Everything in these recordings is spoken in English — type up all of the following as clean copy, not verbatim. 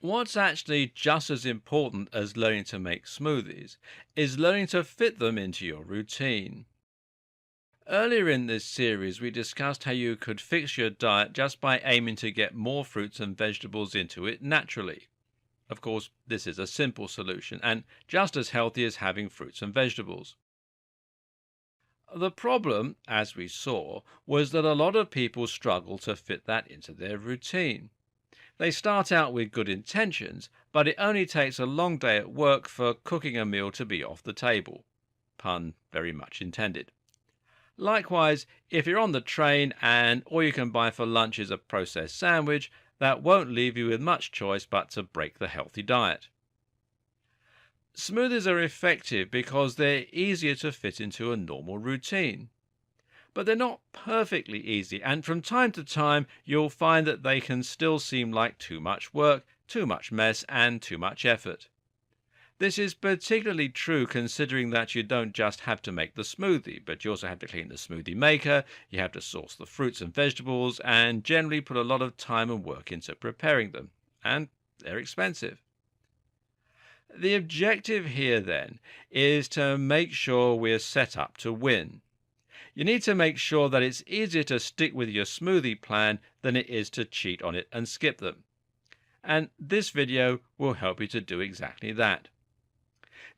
What's actually just as important as learning to make smoothies is learning to fit them into your routine. Earlier in this series, we discussed how you could fix your diet just by aiming to get more fruits and vegetables into it naturally. Of course, this is a simple solution and just as healthy as having fruits and vegetables. The problem, as we saw, was that a lot of people struggle to fit that into their routine. They start out with good intentions, but it only takes a long day at work for cooking a meal to be off the table. Pun very much intended. Likewise, if you're on the train and all you can buy for lunch is a processed sandwich, that won't leave you with much choice but to break the healthy diet. Smoothies are effective because they're easier to fit into a normal routine. But they're not perfectly easy, and from time to time you'll find that they can still seem like too much work, too much mess, and too much effort. This is particularly true considering that you don't just have to make the smoothie, but you also have to clean the smoothie maker, you have to source the fruits and vegetables, and generally put a lot of time and work into preparing them. And they're expensive. The objective here, then, is to make sure we're set up to win. You need to make sure that it's easier to stick with your smoothie plan than it is to cheat on it and skip them. And this video will help you to do exactly that.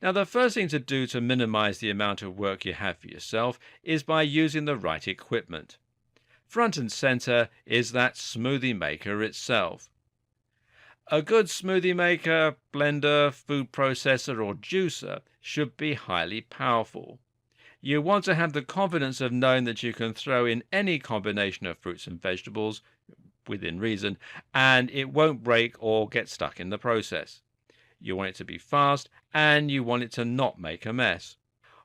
Now, the first thing to do to minimize the amount of work you have for yourself is by using the right equipment. Front and center is that smoothie maker itself. A good smoothie maker, blender, food processor, or juicer should be highly powerful. You want to have the confidence of knowing that you can throw in any combination of fruits and vegetables, within reason, and it won't break or get stuck in the process. You want it to be fast, and you want it to not make a mess.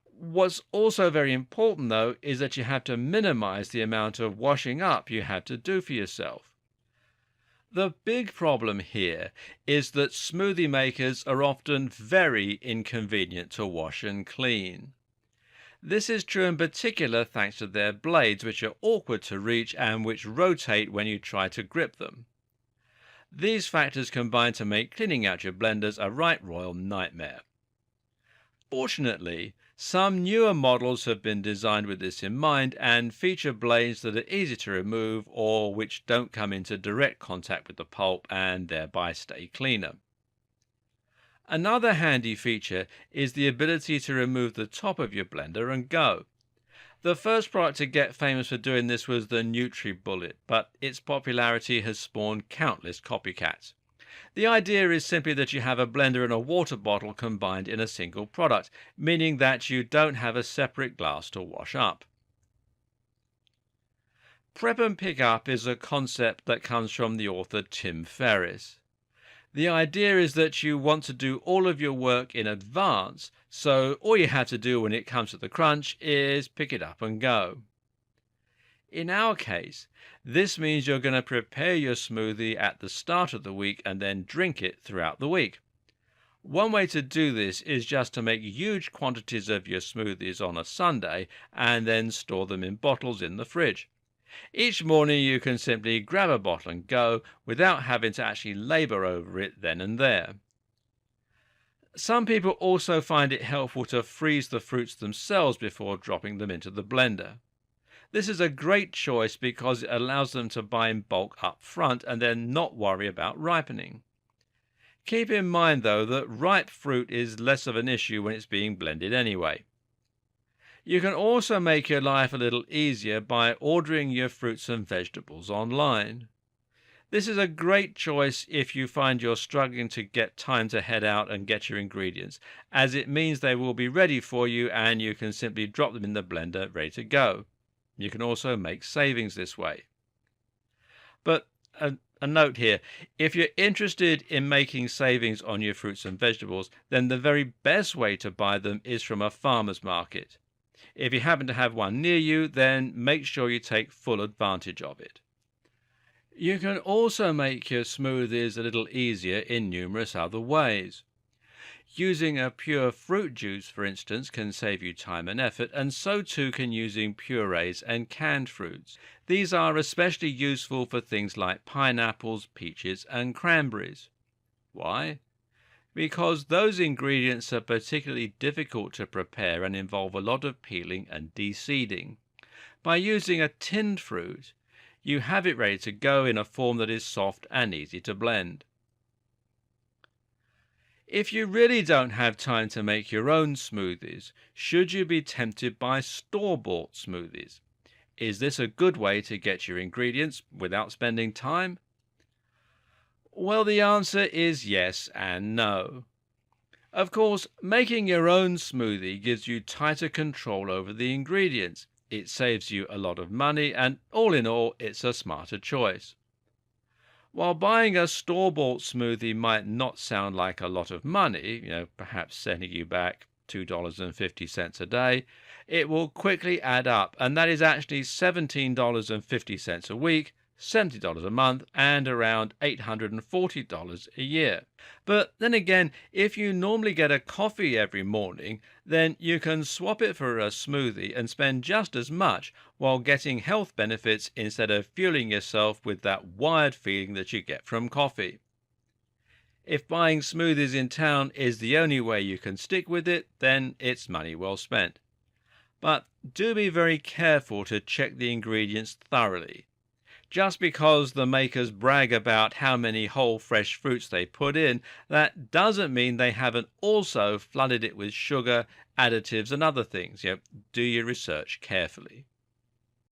What's also very important, though, is that you have to minimize the amount of washing up you have to do for yourself. The big problem here is that smoothie makers are often very inconvenient to wash and clean. This is true in particular thanks to their blades, which are awkward to reach and which rotate when you try to grip them. These factors combine to make cleaning out your blenders a right royal nightmare. Fortunately, some newer models have been designed with this in mind and feature blades that are easy to remove or which don't come into direct contact with the pulp and thereby stay cleaner. Another handy feature is the ability to remove the top of your blender and go. The first product to get famous for doing this was the NutriBullet, but its popularity has spawned countless copycats. The idea is simply that you have a blender and a water bottle combined in a single product, meaning that you don't have a separate glass to wash up. Prep and pick up is a concept that comes from the author Tim Ferriss. The idea is that you want to do all of your work in advance, so all you have to do when it comes to the crunch is pick it up and go. In our case, this means you're going to prepare your smoothie at the start of the week and then drink it throughout the week. One way to do this is just to make huge quantities of your smoothies on a Sunday and then store them in bottles in the fridge. Each morning you can simply grab a bottle and go without having to actually labor over it then and there. Some people also find it helpful to freeze the fruits themselves before dropping them into the blender. This is a great choice because it allows them to buy in bulk up front and then not worry about ripening. Keep in mind, though, that ripe fruit is less of an issue when it's being blended anyway. You can also make your life a little easier by ordering your fruits and vegetables online. This is a great choice if you find you're struggling to get time to head out and get your ingredients, as it means they will be ready for you and you can simply drop them in the blender ready to go. You can also make savings this way. But a note here, if you're interested in making savings on your fruits and vegetables, then the very best way to buy them is from a farmer's market. If you happen to have one near you, then make sure you take full advantage of it. You can also make your smoothies a little easier in numerous other ways. Using a pure fruit juice, for instance, can save you time and effort, and so too can using purees and canned fruits. These are especially useful for things like pineapples, peaches, and cranberries. Why? Because those ingredients are particularly difficult to prepare and involve a lot of peeling and de-seeding. By using a tinned fruit, you have it ready to go in a form that is soft and easy to blend. If you really don't have time to make your own smoothies, should you be tempted by store-bought smoothies? Is this a good way to get your ingredients without spending time? Well, the answer is yes and no. Of course, making your own smoothie gives you tighter control over the ingredients. It saves you a lot of money, and all in all, it's a smarter choice. While buying a store-bought smoothie might not sound like a lot of money, perhaps setting you back $2.50 a day, it will quickly add up, and that is actually $17.50 a week, $70 a month, and around $840 a year. But then again, if you normally get a coffee every morning, then you can swap it for a smoothie and spend just as much while getting health benefits instead of fueling yourself with that wired feeling that you get from coffee. If buying smoothies in town is the only way you can stick with it, then it's money well spent. But do be very careful to check the ingredients thoroughly. Just because the makers brag about how many whole fresh fruits they put in, that doesn't mean they haven't also flooded it with sugar, additives, and other things. Do your research carefully.